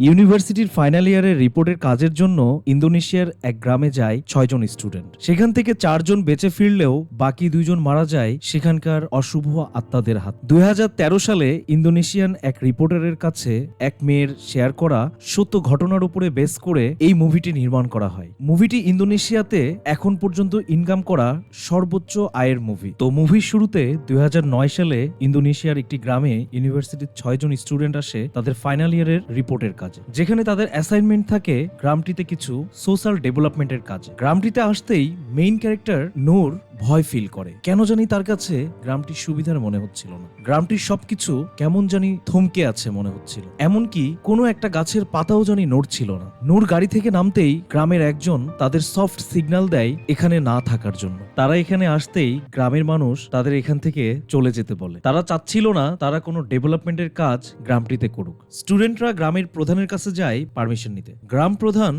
ইউনিভার্সিটির ফাইনাল ইয়ারের রিপোর্টের কাজের জন্য ইন্দোনেশিয়ার এক গ্রামে যায় ৬ জন স্টুডেন্ট। সেখান থেকে ৪ জন বেঁচে ফিরলেও বাকি ২ জন মারা যায় সেখানকার অশুভ আত্মাদের হাত। ২০১৩ সালে ইন্দোনেশিয়ান এক রিপোর্টারের কাছে এক মেয়ের শেয়ার করা সত্য ঘটনার উপরে বেস করে এই মুভিটি নির্মাণ করা হয়। মুভিটি ইন্দোনেশিয়াতে এখন পর্যন্ত ইনকাম করা সর্বোচ্চ আয়ের মুভি। তো মুভির শুরুতে ২০০৯ সালে ইন্দোনেশিয়ার একটি গ্রামে ইউনিভার্সিটির ৬ জন স্টুডেন্ট আসে তাদের ফাইনাল ইয়ারের রিপোর্টের কাজে, যেখানে তাদের অ্যাসাইনমেন্ট থাকে গ্রামটিতে কিছু সোশ্যাল ডেভেলপমেন্টের কাজে। গ্রামটিতে আসতেই মেইন ক্যারেক্টার নূর ভয় ফিল করে। কেন জানি তার কাছে গ্রামটি সুবিধার মনে হচ্ছিল না। গ্রামটির সবকিছু কেমন জানি থমকে আছে মনে হচ্ছিল, এমনকি কোনো একটা গাছের পাতাও জানি নড়ছিল না। নূর গাড়ি থেকে নামতেই গ্রামের একজন তাদের সফট সিগন্যাল দেয় এখানে না থাকার জন্য। তারা এখানে আসতেই গ্রামের মানুষ তাদের এখান থেকে চলে যেতে বলে। তারা চাচ্ছিল না তারা কোনো ডেভেলপমেন্টের কাজ গ্রামটিতে করুক। স্টুডেন্টরা গ্রামের প্রধানের কাছে যায় পারমিশন নিতে। গ্রাম প্রধান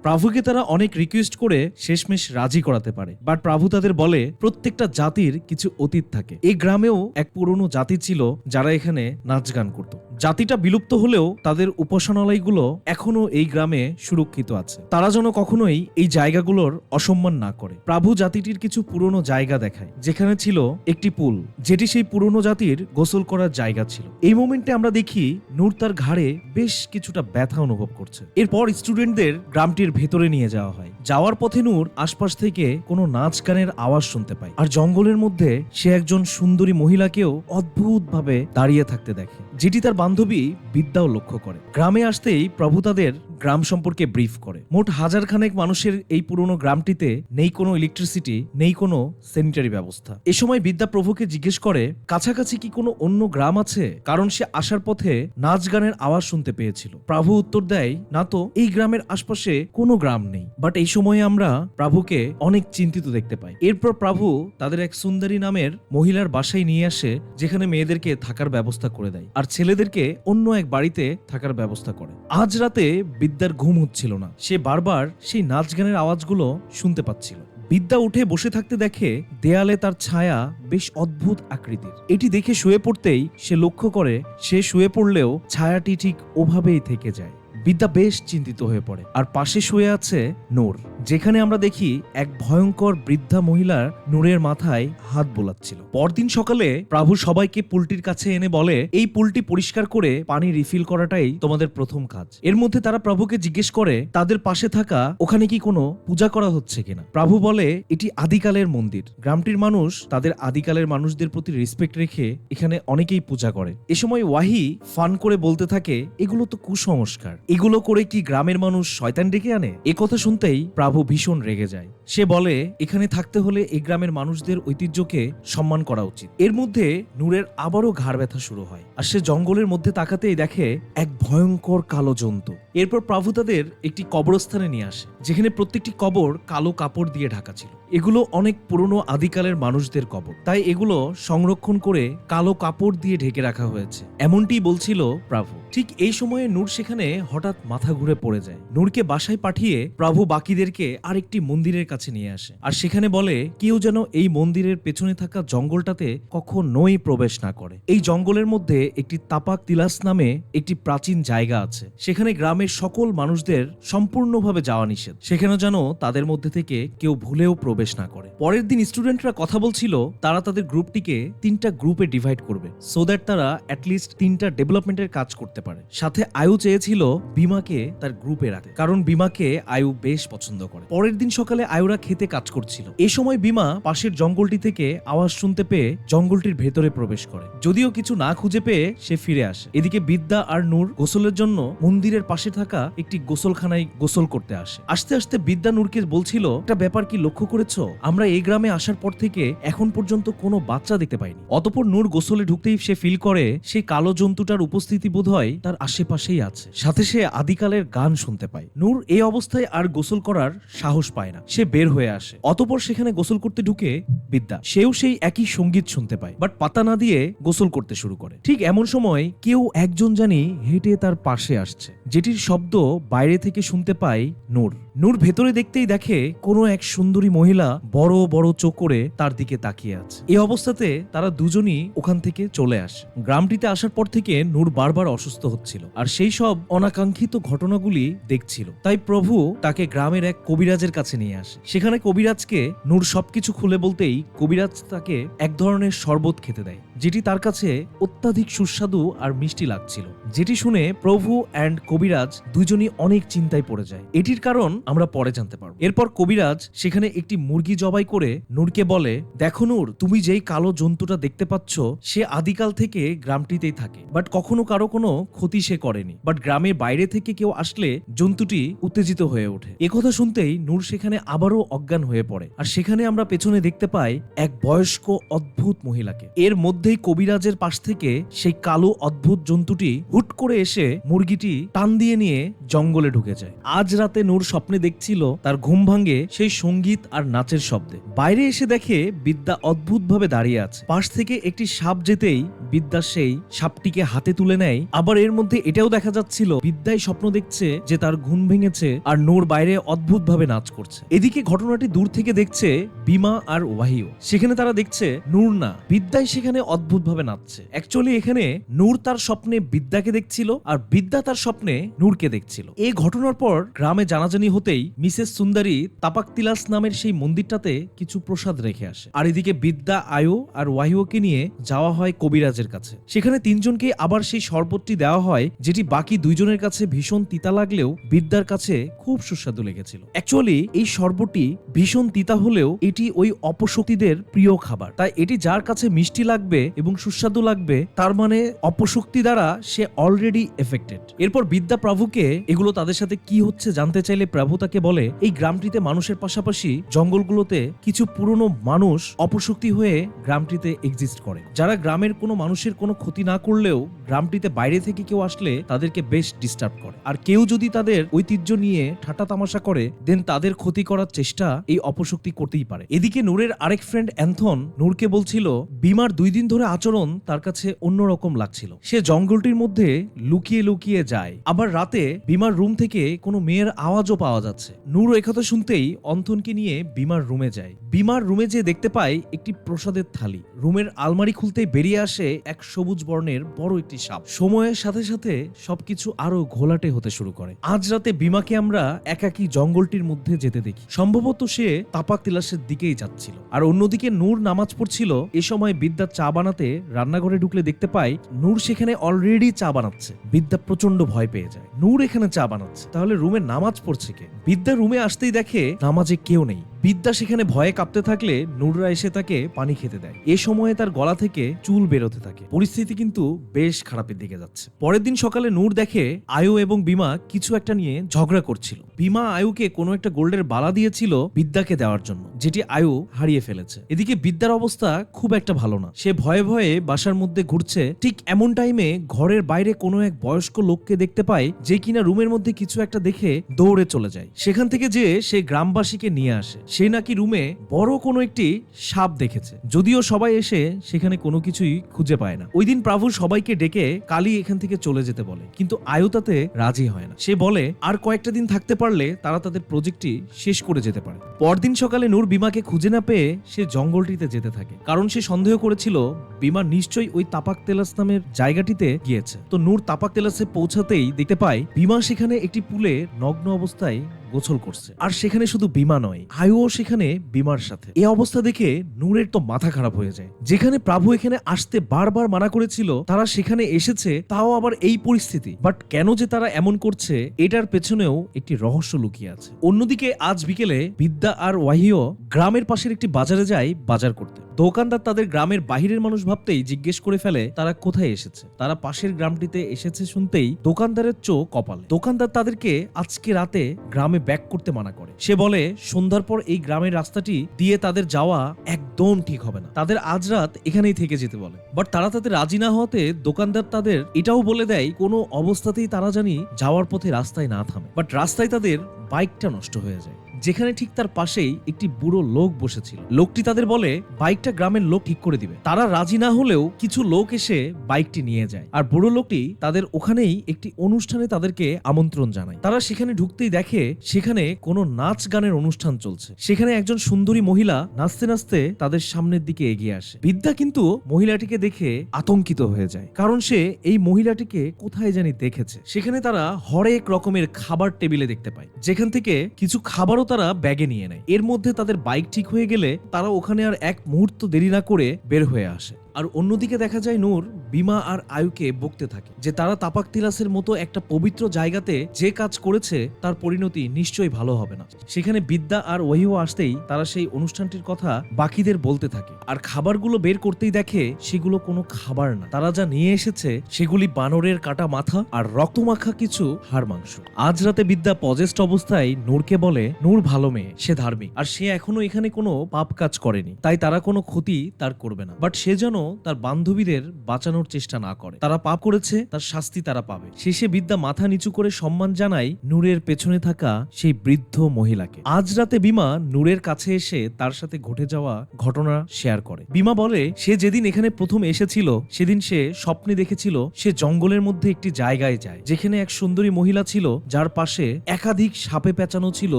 প্রাভুকে তারা অনেক রিকোয়েস্ট করে শেষমেশ রাজি করাতে পারে, বাট প্রাভু তাদের বলে প্রত্যেকটা জাতির কিছু অতীত থাকে। এই গ্রামেও এক পুরনো জাতি ছিল যারা এখানে নাচ গান করত। জাতিটা বিলুপ্ত হলেও তাদের উপাসনালয়গুলো এখনো এই গ্রামে সুরক্ষিত আছে। তারা যেন কখনোই এই জায়গাগুলোর অসম্মান না করে। প্রাভু জাতিটির কিছু পুরনো জায়গা দেখায়, যেখানে ছিল একটি পুল, যেটি সেই পুরনো জাতির গোসল করার জায়গা ছিল। এই মোমেন্টে আমরা দেখি নূর তার ঘাড়ে বেশ কিছুটা ব্যথা অনুভব করছে। এরপর স্টুডেন্টদের গ্রামটির ভেতরে নিয়ে যাওয়া হয়। যাওয়ার পথে নূর আশপাশ থেকে কোনো নাচ গানের আওয়াজ শুনতে পায়, আর জঙ্গলের মধ্যে সে একজন সুন্দরী মহিলাকেও অদ্ভুতভাবে দাঁড়িয়ে থাকতে দেখে, যেটি তার বান্ধবী বিদ্যাও লক্ষ্য করে। গ্রামে আসতেই প্রভু তাদের গ্রাম সম্পর্কে ব্রিফ করে। মোট হাজারখানেক মানুষের এই পুরনো গ্রামটিতে নেই কোনো ইলেকট্রিসিটি, নেই কোনো স্যানিটারি ব্যবস্থা। এ সময় বিদ্যা প্রভুকে জিজ্ঞেস করে কাছাকাছি কি কোনো অন্য গ্রাম আছে, কারণ সে আসার পথে নাচ গানের আওয়াজ শুনতে পেয়েছিল। প্রভু উত্তর দেয়, না তো, এই গ্রামের আশপাশে কোনো গ্রাম নেই। বাট এই সময়ে আমরা প্রভুকে অনেক চিন্তিত দেখতে পাই। এরপর প্রভু তাদের এক সুন্দরী নামের মহিলার বাসায় নিয়ে আসে, যেখানে মেয়েদেরকে থাকার ব্যবস্থা করে দেয় আর ছেলেদেরকে অন্য এক বাড়িতে থাকার ব্যবস্থা করে। আজ রাতে বিদ্যার ঘুম হচ্ছিল না। সে বারবার সেই নাচ গানের আওয়াজগুলো শুনতে পাচ্ছিল। বিদ্যা উঠে বসে থাকতে দেখে দেয়ালে তার ছায়া বেশ অদ্ভুত আকৃতির। এটি দেখে শুয়ে পড়তেই সে লক্ষ্য করে সে শুয়ে পড়লেও ছায়াটি ঠিক ওভাবেই থেকে যায়। বিদ্যা বেশ চিন্তিত হয়ে পড়ে। আর পাশে শুয়ে আছে নূর, যেখানে আমরা দেখি এক ভয়ঙ্কর বৃদ্ধা মহিলার নূরের মাথায় হাত বোলাচ্ছিল। পরদিন সকালে প্রভু সবাইকে পুলটির কাছে এনে বলে, এই পুলটি পরিষ্কার করে পানি রিফিল করাটাই তোমাদের প্রথম কাজ। এর মধ্যে তারা প্রভুকে জিজ্ঞেস করে তাদের পাশে থাকা ওখানে কি কোনো পূজা করা হচ্ছে কিনা। প্রভু বলে এটি আদিকালের মন্দির। গ্রামটির মানুষ তাদের আদিকালের মানুষদের প্রতি রেসপেক্ট রেখে এখানে অনেকেই পূজা করে। এ সময় ওয়াহি ফান করে বলতে থাকে, এগুলো তো কুসংস্কার, এগুলো করে কি গ্রামের মানুষ শয়তান ডেকে আনে? এ কথা শুনতেই প্রভু ভীষণ রেগে যায়। সে বলে এখানে থাকতে হলে এই গ্রামের মানুষদের ঐতিহ্যকে সম্মান করা উচিত। এর মধ্যে নূরের আবারও ঘাড় ব্যথা শুরু হয়, আর সে জঙ্গলের মধ্যে তাকাতেই দেখে এক ভয়ঙ্কর কালো জন্তু। এরপর প্রভু তাদের একটি কবরস্থানে নিয়ে আসে, যেখানে প্রত্যেকটি কবর কালো কাপড় দিয়ে ঢাকা ছিল। এগুলো অনেক পুরনো আদিকালের মানুষদের কবর, তাই এগুলো সংরক্ষণ করে কালো কাপড় দিয়ে ঢেকে রাখা হয়েছে, এমনটি বলছিল প্রভু। ঠিক এই সময়ে নূর সেখানে হঠাৎ মাথা ঘুরে পড়ে যায়। নূরকে বাসায় পাঠিয়ে প্রভু বাকিদেরকে আরেকটি মন্দিরের কাছে নিয়ে আসে, আর সেখানে বলে কেউ যেন এই মন্দিরের পেছনে থাকা জঙ্গলটাতে কখনোই প্রবেশ না করে। এই জঙ্গলের মধ্যে একটি তাপাক তিলাস নামে একটি প্রাচীন জায়গা আছে, সেখানে গ্রামের সকল মানুষদের সম্পূর্ণভাবে যাওয়া নিষেধ। সেখানে যেন তাদের মধ্যে থেকে কেউ ভুলেও প্রবেশ না করে। পরের দিন স্টুডেন্টরা কথা বলছিল তারা তাদের গ্রুপটিকে 3টা গ্রুপে ডিভাইড করবে, সো দ্যাট তারা অ্যাটলিস্ট 3টা ডেভেলপমেন্টের কাজ করতে পারে। সাথে আয়ু চেয়েছিল বিমাকে তার গ্রুপে রাখতে, কারণ বিমাকে আয়ু বেশ পছন্দ করে। পরের দিন সকালে আয়ুরা খেতে কাজ করছিল। এই সময় বিমা পাশের জঙ্গলটি থেকে আওয়াজ শুনতে পেয়ে জঙ্গলটির ভেতরে প্রবেশ করে। যদিও কিছু না খুঁজে পেয়ে সে ফিরে আসে। এদিকে বিদ্যা আর নূর গোসলের জন্য মন্দিরের পাশে থাকা একটি গোসলখানায় গোসল করতে আসে। আস্তে আস্তে বিদ্যা নূরকে বলছিল, একটা ব্যাপার কি লক্ষ্য করেছো, আমরা এই গ্রামে আসার পর থেকে এখন পর্যন্ত কোনো বাচ্চা দেখতে পাইনি। অতঃপর নূর গোসলে ঢুকতেই সে ফিল করে সেই কালো জন্তুটার উপস্থিতি বোধহয় তার আশেপাশেই আছে। সাথে সে আদিকালের গান শুনতে পায়। নূর এই অবস্থায় আর গোসল করার সাহস পায় না, সে বের হয়ে আসে। অতঃপর সেখানে গোসল করতে ঢুকে বিদ্যা, সেও সেই একই সঙ্গীত শুনতে পায়, বাট পাতা না দিয়ে গোসল করতে শুরু করে। ঠিক এমন সময় কেউ একজন জানি হেঁটে তার পাশে আসছে, যেটির শব্দ বাইরে থেকে শুনতে পায় নূর। নূর ভেতরে দেখতেই দেখে কোনো এক সুন্দরী মহিলা বড় বড় চোখ করে তার দিকে তাকিয়ে আছে। এই অবস্থাতে তারা দুজনই ওখান থেকে চলে আসে। গ্রামটিতে আসার পর থেকে নূর বারবার অসুস্থ হচ্ছিল আর সেই সব অনাকাঙ্ক্ষিত ঘটনাগুলি দেখছিল। তাই প্রভু তাকে গ্রামের এক কবিরাজের কাছে নিয়ে আসে। সেখানে কবিরাজকে নূর সবকিছু খুলে বলতেই কবিরাজ তাকে এক ধরনের শরবত খেতে দেয়, যেটি তার কাছে অত্যাধিক সুস্বাদু আর মিষ্টি লাগছিল। যেটি শুনে প্রভু অ্যান্ড কবিরাজ দুজনই অনেক চিন্তায় পড়ে যায়। এটির কারণ আমরা পরে জানতে পারব। এরপর কবিরাজ সেখানে একটি মুরগি জবাই করে নূরকে বলে, দেখো নূর, তুমি যেই কালো জন্তুটা দেখতে পাচ্ছ সে আদিকাল থেকে গ্রামটিতেই থাকে, বাট কখনো কারো কোনো ক্ষতি সে করেনি। বাট গ্রামের বাইরে থেকে কেউ আসলে জন্তুটি উত্তেজিত হয়ে ওঠে। একথা শুনতেই নূর সেখানে আবারও অজ্ঞান হয়ে পড়ে। আর সেখানে আমরা পেছনে দেখতে পাই এক বয়স্ক অদ্ভুত মহিলাকে। এর মধ্যেই কবিরাজের পাশ থেকে সেই কালো অদ্ভুত জন্তুটি হুট করে এসে মুরগিটি টান দিয়ে নিয়ে জঙ্গলে ঢুকে যায়। আজ রাতে নূর স্বপ্নে দেখছিল তার ঘুম ভাঙে সেই সঙ্গীত আর নাচের শব্দে। বাইরে এসে দেখে বিদ্যা অদ্ভুতভাবে দাঁড়িয়ে আছে। পাশ থেকে একটি সাপ যেতেই বিদ্যা সেই সাপটিকে হাতে তুলে নেয়। আবার এর মধ্যে এটাও দেখা যাচ্ছিল বিদ্যাই স্বপ্ন দেখছে যে তার ঘুম ভেঙেছে আর নূর বাইরে অদ্ভুতভাবে নাচ করছে। এদিকে ঘটনাটি দূর থেকে দেখছে বিমা আর ওয়াহিও। সেখানে তারা দেখছে নূর না, বিদ্যাই সেখানে অদ্ভুতভাবে নাচছে। অ্যাকচুয়ালি এখানে নূর তার স্বপ্নে বিদ্যাকে দেখছিল আর বিদ্যা তার স্বপ্নে নূরকে দেখছিল। এই ঘটনার পর গ্রামে জানাজানি হতেই মিসেস সুন্দরী তাপাকতিলাস নামের সেই মন্দিরটাতে কিছু প্রসাদ রেখে আসে। আর এদিকে বিদ্যা, আয়ু আর ওয়াহিওকে নিয়ে যাওয়া হয় কবিরাজের কাছে। সেখানে তিনজনকে আবার সেই শরবতটি দেওয়া হয়, যেটি বাকি দুইজনের কাছে ভীষণ তিতা লাগলেও বিদ্যার কাছে খুব সুস্বাদু লেগেছিল। অ্যাকচুয়ালি এই শরবতটি ভীষণ তিতা হলেও এটি ওই অপশক্তিদের প্রিয় খাবার, তাই এটি যার কাছে মিষ্টি লাগবে এবং সুস্বাদু লাগবে তার মানে অপশক্তি দ্বারা সে অলরেডি এফেক্টেড। এরপর বিদ্যা প্রভুকে এগুলো তাদের সাথে কি হচ্ছে জানতে চাইলে প্রভু তাকে বলে, এই গ্রামটিতে মানুষের পাশাপাশি জঙ্গলগুলোতে কিছু পুরনো মানুষ অপশক্তি হয়ে গ্রামটিতে এক্সিস্ট করে, যারা গ্রামের কোনো মানুষের কোনো ক্ষতি না করলেও গ্রামটিতে বাইরে থেকে কেউ আসলে তাদেরকে বেশ ডিস্টার্ব করে। আর কেউ যদি তাদের ঐতিহ্য নিয়ে ঠাট্টা তামাশা করে দেন তাদের ক্ষতি করার চেষ্টা এই অপশক্তি করতেই পারে। এদিকে নূরের আরেক ফ্রেন্ড অ্যান্থন নূরকে বলছিল বিমার 2 দিন ধরে আচরণ তার কাছে অন্যরকম লাগছিল। সে জঙ্গলটির মধ্যে লুকিয়ে লুকিয়ে যায়, আবার রাতে বিমার রুম থেকে কোনো মেয়ের আওয়াজও পাওয়া যাচ্ছে। নূর একথা শুনতেই অন্থনকে নিয়ে বিমার রুমে যায়। বিমার রুমে যে দেখতে পায় একটি প্রসাদের থালি। রুমের আলমারি খুলতেই বেরিয়ে আসে এক সবুজ বর্ণের বড় একটি সাপ। সময়ের সাথে সাথে সবকিছু আরো ঘোলাটে হতে শুরু করে। আজ রাতে বিমাকে আমরা একাকী জঙ্গলটির মধ্যে যেতে দেখি। সম্ভবত সে তাপাক তিলাসের দিকেই যাচ্ছিল। আর অন্যদিকে নূর নামাজ পড়ছিল। এ সময় বিদ্যা চা বানাতে রান্নাঘরে ঢুকলে দেখতে পায় নূর সেখানে অলরেডি চা বানাচ্ছে। বিদ্যা প্রচন্ড ভয় পেয়ে যায়। নূর এখানে চা বানাচ্ছে, তাহলে রুমে নামাজ পড়ছে কে? বিদ্যা রুমে আসতেই দেখে নামাজে কেউ নেই। বিদ্যা সেখানে ভয়ে কাঁপতে থাকলে নূররা এসে তাকে পানি খেতে দেয়। এ সময়ে তার গলা থেকে চুল বেরোতে থাকে। পরিস্থিতি কিন্তু বেশ খারাপের দিকে যাচ্ছে। পরের দিন সকালে নূর দেখে আয়ু এবং বিমা কিছু একটা নিয়ে ঝগড়া করছিল। বিমা আয়ুকে কোনো একটা গোল্ডের বালা দিয়েছিল বিদ্যাকে দেওয়ার জন্য, যেটি আয়ু হারিয়ে ফেলেছে। এদিকে বিদ্যার অবস্থা খুব একটা ভালো না। সে ভয়ে ভয়ে বাসার মধ্যে ঘুরছে। ঠিক এমন টাইমে ঘরের বাইরে কোনো এক বয়স্ক লোককে দেখতে পায়, যে কিনা রুমের মধ্যে কিছু একটা দেখে দৌড়ে চলে যায়। সেখান থেকে যে সে গ্রামবাসীকে নিয়ে আসে। সে নাকি রুমে বড় কোনো একটি সাপ দেখেছে, যদিও সবাই এসে সেখানে কোনো কিছুই খুঁজে পায় না। ওই দিন প্রভু সবাইকে ডেকে কালই এখান থেকে চলে যেতে বলে, কিন্তু আয়ু তাতে রাজি হয় না। সে বলে আর কয়েকটা দিন থাকতে পারলে তারা তাদের প্রজেক্টটি শেষ করে যেতে পারে। পরদিন সকালে নূর বিমাকে খুঁজে না পেয়ে সে জঙ্গলটিতে যেতে থাকে, কারণ সে সন্দেহ করেছিল বিমা নিশ্চয়ই ওই তাপাক তেলাস নামের জায়গাটিতে গিয়েছে। তো নূর তাপাক তেলাসে পৌঁছাতেই দেখতে পায় বিমা সেখানে একটি পুলে নগ্ন অবস্থায় গোসল করছে। আর সেখানে শুধু বিমা নয়, আয়ুও সেখানে বিমার সাথে। এই অবস্থা দেখে নূরের তো মাথা খারাপ হয়ে যায়। যেখানে প্রভু এখানে আসতে বারবার মানা করেছিল, তারা সেখানে এসেছে, তাও আবার এই পরিস্থিতি। বাট কেন যে তারা এমন করছে, এটার পেছনেও একটি রহস্য লুকিয়ে আছে। অন্যদিকে আজ বিকেলে বিদ্যা আর ওয়াহিও গ্রামের পাশের একটি বাজারে যায় বাজার করতে। দোকানদার তাদের গ্রামের বাহিরের মানুষ ভাবতেই জিজ্ঞেস করে ফেলে তারা কোথায় এসেছে। তারা পাশের গ্রামটিতে এসেছে শুনতেই দোকানদারের চোখ কপালে। দোকানদার তাদেরকে আজকে রাতে গ্রামে ব্যাক করতে মানা করে। সে বলে সন্ধ্যার পর এই গ্রামের রাস্তাটি দিয়ে তাদের যাওয়া একদম ঠিক হবে না, তাদের আজ রাত এখানেই থেকে যেতে বলে। বাট তারা তাতে রাজি না হতে দোকানদার তাদের এটাও বলে দেয় কোনো অবস্থাতেই তারা জানি যাওয়ার পথে রাস্তায় না থামে। বাট রাস্তায় তাদের বাইকটা নষ্ট হয়ে যায়। যেখানে ঠিক তার পাশেই একটি বুড়ো লোক বসেছিল। লোকটি তাদের বলে বাইকটা গ্রামের লোক ঠিক করে দিবে। তারা রাজি না হলেও কিছু লোক এসে বাইকটি নিয়ে যায়, আর বুড়ো লোকটি তাদের ওখানেই একটি অনুষ্ঠানে তাদেরকে আমন্ত্রণ জানায়। তারা সেখানে ঢুকতেই দেখে সেখানে কোনো নাচ গানের অনুষ্ঠান চলছে। সেখানে একজন সুন্দরী মহিলা নাচতে নাচতে তাদের সামনের দিকে এগিয়ে আসে। বিদ্যা কিন্তু মহিলাটিকে দেখে আতঙ্কিত হয়ে যায়, কারণ সে এই মহিলাটিকে কোথায় জানি দেখেছে। সেখানে তারা হরেক রকমের খাবার টেবিলে দেখতে পায়, যেখান থেকে কিছু খাবারও তারা ব্যাগে নিয়ে নেয়। এর মধ্যে তাদের বাইক ঠিক হয়ে গেলে তারা ওখানে আর এক মুহূর্ত দেরি না করে বের হয়ে আসে। আর অন্যদিকে দেখা যায় নূর বিমা আর আয়ুকে বকতে থাকে যে তারা তাপাক তিলাসের মতো একটা পবিত্র জায়গাতে যে কাজ করেছে তার পরিণতি নিশ্চয়ই ভালো হবে না। সেখানে বিদ্যা আর ওহিও আসতেই তারা সেই অনুষ্ঠানটির কথা বাকিদের বলতে থাকে, আর খাবারগুলো বের করতেই দেখে সেগুলো কোনো খাবার না। তারা যা নিয়ে এসেছে সেগুলি বানরের কাটা মাথা আর রক্তমাখা কিছু হাড় মাংস। আজ রাতে বিদ্যা পজেস্ট অবস্থায় নূরকে বলে নূর ভালো মেয়ে, সে ধার্মিক, আর সে এখনো এখানে কোনো পাপ কাজ করেনি, তাই তারা কোনো ক্ষতি তার করবে না। বাট সে যেন তার বান্ধবীদের বাঁচানোর চেষ্টা না করে। তারা পাপ করেছে, তার শাস্তি তারা পাবে। শেষে বিদ্যা মাথা নিচু করে সম্মান জানায় নূরের পেছনে থাকা সেই বৃদ্ধ মহিলাকে। আজ রাতে বিমা নূরের কাছে এসে তার সাথে ঘটে যাওয়া ঘটনা শেয়ার করে। বিমা বলে সে যেদিন এখানে প্রথম এসেছিল সেদিন সে স্বপ্নে দেখেছিল সে জঙ্গলের মধ্যে একটি জায়গায় যায়, যেখানে এক সুন্দরী মহিলা ছিল যার পাশে একাধিক সাপে পেঁচানো ছিল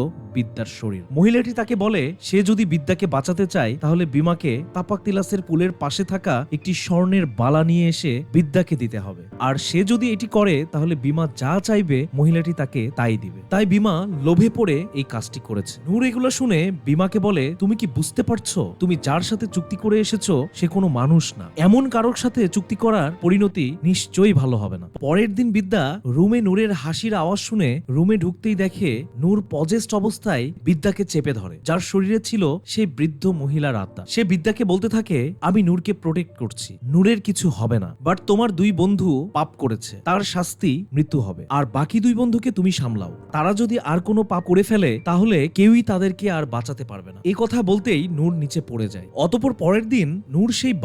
বিদ্যার শরীর। মহিলাটি তাকে বলে সে যদি বিদ্যাকে বাঁচাতে চায় তাহলে বিমাকে তাপাক তিলাসের পুলের পাশে থাকা একটি স্বর্ণের বালা নিয়ে এসে বিদ্যাকে দিতে হবে, আর সে যদি এটি করে তাহলে বিমা যা চাইবে মহিলাটি তাকে তাই দিবে। তাই বিমা লোভে পড়ে এই কাজটি করেছে। নূর এগুলো শুনে বিমাকে বলে তুমি কি বুঝতে পারছো তুমি যার সাথে চুক্তি করে এসেছো সে কোনো মানুষ না, এমন কারোর সাথে চুক্তি করার পরিণতি নিশ্চয়ই ভালো হবে না। পরের দিন বিদ্যা রুমে নূরের হাসির আওয়াজ শুনে রুমে ঢুকতেই দেখে নূর পজেস্ট অবস্থায় বিদ্যাকে চেপে ধরে, যার শরীরে ছিল সেই বৃদ্ধ মহিলার আত্মা। সে বিদ্যাকে বলতে থাকে আমি নূরকে প্রোটেক্ট করছি, নূরের কিছু হবে না, বাট তোমার দুই বন্ধু পাপ করেছে, তার শাস্তি মৃত্যু হবে, আর বাকি দুই বন্ধুকে তুমি সামলাও। তারা যদি আর কোনো পাপ করে ফেলে তাহলে কেউই তাদেরকে আর বাঁচাতে পারবে না। এই কথা বলতেই নূর নিচে পড়ে যায়। অতঃপর পরের দিন নূর সেই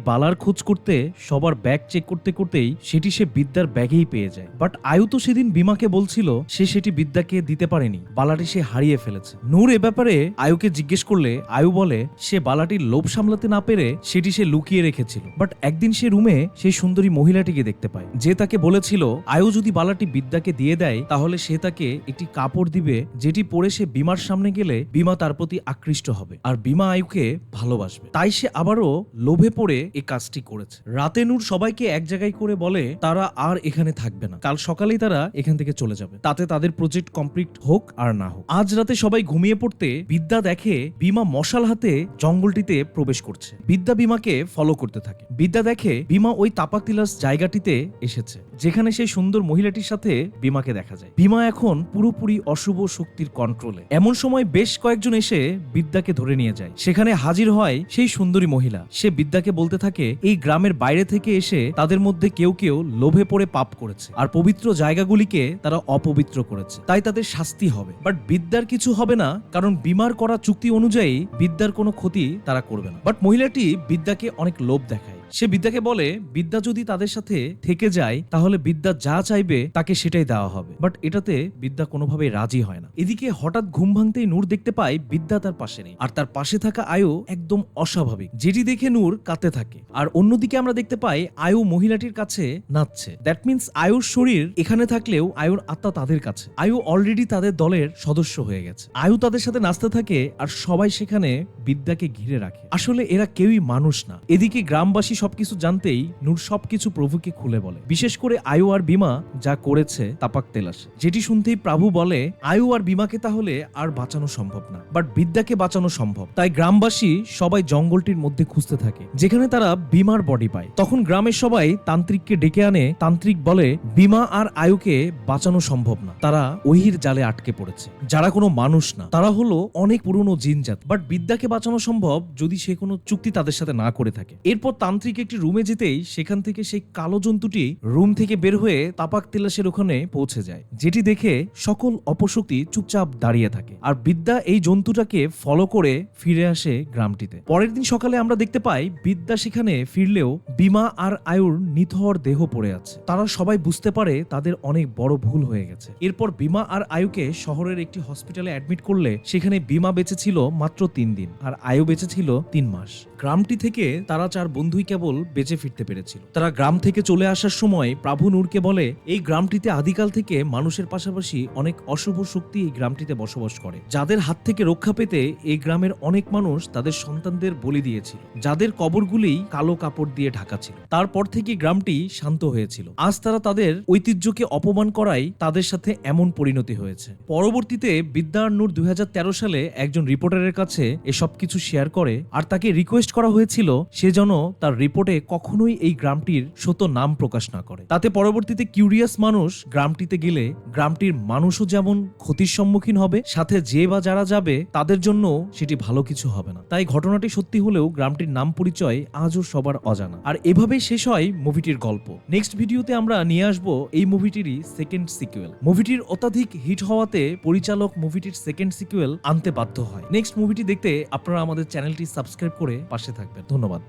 বালার খোঁজ করতে সবার ব্যাগ চেক করতে করতেই সেটি সে বিদ্যার ব্যাগেই পেয়ে যায়। বাট আয়ু তো সেদিন বিমাকে বলছিল সে সেটি বিদ্যাকে দিতে পারেনি, বালাটি সে হারিয়ে ফেলেছে। নূর এ ব্যাপারে আয়ুকে জিজ্ঞেস করলে আয়ু বলে সে বালাটির লোভ সামলাতে না পেরে সেটি সে লুকিয়ে রেখেছিল। বাট একদিন সে রুমে সেই সুন্দরী মহিলাটিকে দেখতে পায়, যে তাকে বলেছিল আয়ু যদি বালাটি বিদ্যাকে দিয়ে দেয় তাহলে সে তাকে একটি কাপড় দিবে, যেটি পরে সে বিমার সামনে গেলে বিমা তার প্রতি আকৃষ্ট হবে আর বিমা আয়ুকে ভালোবাসবে। তাই সে আবারও লোভে পড়ে এই কাজটি করেছে। রাতে নূর সবাইকে এক জায়গায় করে বলে তারা আর এখানে থাকবে না, কাল সকালেই তারা এখান থেকে চলে যাবে, তাতে তাদের প্রজেক্ট কমপ্লিট হোক আর না হোক। আজ রাতে সবাই ঘুমিয়ে পড়তে বিদ্যা দেখে বিমা মশাল হাতে জঙ্গলটিতে প্রবেশ করছে। বিদ্যা বিমাকে ফলো করতে থাকে। বিদ্যা দেখে বিমা ওই তাপাক তিলাস জায়গাটিতে এসেছে, যেখানে সেই সুন্দর মহিলাটির সাথে বিমাকে দেখা যায়। বিমা এখন পুরোপুরি অশুভ শক্তির কন্ট্রোলে। এমন সময় বেশ কয়েকজন এসে বিদ্যাকে ধরে নিয়ে যায়। সেখানে হাজির হয় সেই সুন্দরী মহিলা। সে বিদ্যাকে বলতে থাকে এই গ্রামের বাইরে থেকে এসে তাদের মধ্যে কেউ কেউ লোভে পড়ে পাপ করেছে আর পবিত্র জায়গাগুলিকে তারা অপবিত্র করেছে, তাই তাদের শাস্তি হবে। বাট বিদ্যার কিছু হবে না, কারণ বিমার করা চুক্তি অনুযায়ী বিদ্যার কোনো ক্ষতি তারা করবে না। বাট মহিলাটি বিদ্যাকে অনেক লোভ দেখায়। সে বিদ্যাকে বলে বিদ্যা যদি তাদের সাথে থেকে যায় তাহলে বিদ্যা যা চাইবে তাকে সেটাই দেওয়া হবে। বাট এটাতে বিদ্যা কোনোভাবেই রাজি হয় না। এদিকে হঠাৎ ঘুম ভাঙতেই নূর দেখতে পায় বিদ্যা তার পাশে নেই, আর তার পাশে থাকা আয়ু একদম অস্বাভাবিক, যেটি দেখে নূর কাঁদতে থাকে। আর অন্যদিকে আমরা দেখতে পাই আয়ু মহিলাটির কাছে নাচছে। দ্যাট মিন্স আয়ুর শরীর এখানে থাকলেও আয়ুর আত্মা তাদের কাছে। আয়ু অলরেডি তাদের দলের সদস্য হয়ে গেছে। আয়ু তাদের সাথে নাচতে থাকে আর সবাই সেখানে বিদ্যাকে ঘিরে রাখে। আসলে এরা কেউই মানুষ না। এদিকে গ্রামবাসী সবকিছু জানতেই নূর সবকিছু প্রভুকে খুলে বলে, বিশেষ করে আয়ু আর বিমা যা করেছে তাপাক তেলাসে। যেটি শুনতেই প্রভু বলে আয়ু আর বিমাকে তাহলে আর বাঁচানো সম্ভব না, বাট বিদ্যাকে বাঁচানো সম্ভব। তাই গ্রামবাসী সবাই জঙ্গলটির মধ্যে খুঁজতে থাকে, যেখানে তারা বিমার বডি পায়। তখন গ্রামের সবাই তান্ত্রিককে ডেকে আনে। তান্ত্রিক বলে বিমা আর আয়ুকে বাঁচানো সম্ভব না, তারা ওহির জালে আটকে পড়েছে, যারা কোনো মানুষ না, তারা হলো অনেক পুরনো জিনজাত। বাট বিদ্যাকে বাঁচানো সম্ভব যদি সে কোনো চুক্তি তাদের সাথে না করে থাকে। এরপর তান্ত্রিক প্রধানমন্ত্রীকে একটি রুমে যেতেই সেখান থেকে সেই কালো জন্তুটি রুম থেকে বের হয়ে তাপাক তিলাসের ওখানে পৌঁছে যায়, যেটি দেখে সকল অপশক্তি চুপচাপ দাঁড়িয়ে থাকে। আর বিদ্যা এই জন্তুটাকে ফলো করে ফিরে আসে গ্রামটিতে। পরের দিন সকালে আমরা দেখতে পাই বিদ্যা সেখানে ফিরলেও বিমা আর আয়ুর নিথর দেহ পড়ে আছে। তারা সবাই বুঝতে পারে তাদের অনেক বড় ভুল হয়ে গেছে। এরপর বিমা আর আয়ুকে শহরের একটি হসপিটালে অ্যাডমিট করলে সেখানে বিমা বেঁচে ছিল মাত্র 3 দিন আর আয়ু বেঁচে ছিল 3 মাস। গ্রামটি থেকে তারা 4 বন্ধুই কেবল বেঁচে ফিরতে পেরেছিল। তারা গ্রাম থেকে চলে আসার সময় প্রাভু নূরকে বলে এই গ্রামটিতে আদিকাল থেকে মানুষের পাশাপাশি অনেক অশুভ শক্তি এই গ্রামটিতে বসবাস করে, যাদের হাত থেকে রক্ষা পেতে এই গ্রামের অনেক মানুষ তাদের সন্তানদের বলি দিয়েছিল, যাদের কবরগুলি কালো কাপড় দিয়ে ঢাকা ছিল। তারপর থেকে গ্রামটি শান্ত হয়েছিল। আজ তারা তাদের ঐতিহ্যকে অপমান করায় তাদের সাথে এমন পরিণতি হয়েছে। পরবর্তীতে বিদ্যা আর নূর 2013 সালে একজন রিপোর্টারের কাছে এসব কিছু শেয়ার করে আর তাকে রিকোয়েস্ট করা হয়েছিল সে যেন তার রিপোর্টে কখনোই এই গ্রামটির সত্য নাম প্রকাশ না করে। তাতে পরবর্তীতে কিউরিয়াস মানুষ গ্রামটিতে গেলে গ্রামটির মানুষও যেমন ক্ষতির সম্মুখীন হবে, সাথে যে বা যারা যাবে তাদের জন্য সেটি ভালো কিছু হবে না। তাই ঘটনাটি সত্যি হলেও গ্রামটির নাম পরিচয় আজও সবার অজানা। আর এভাবেই শেষ হয় মুভিটির গল্প। নেক্সট ভিডিওতে আমরা নিয়ে আসবো এই মুভিটিরই সেকেন্ড সিকুয়েল। মুভিটির অত্যাধিক হিট হওয়াতে পরিচালক মুভিটির সেকেন্ড সিকুয়েল আনতে বাধ্য হয়। নেক্সট মুভিটি দেখতে আপনারা আমাদের চ্যানেলটি সাবস্ক্রাইব করে পাশে থাকবেন। ধন্যবাদ।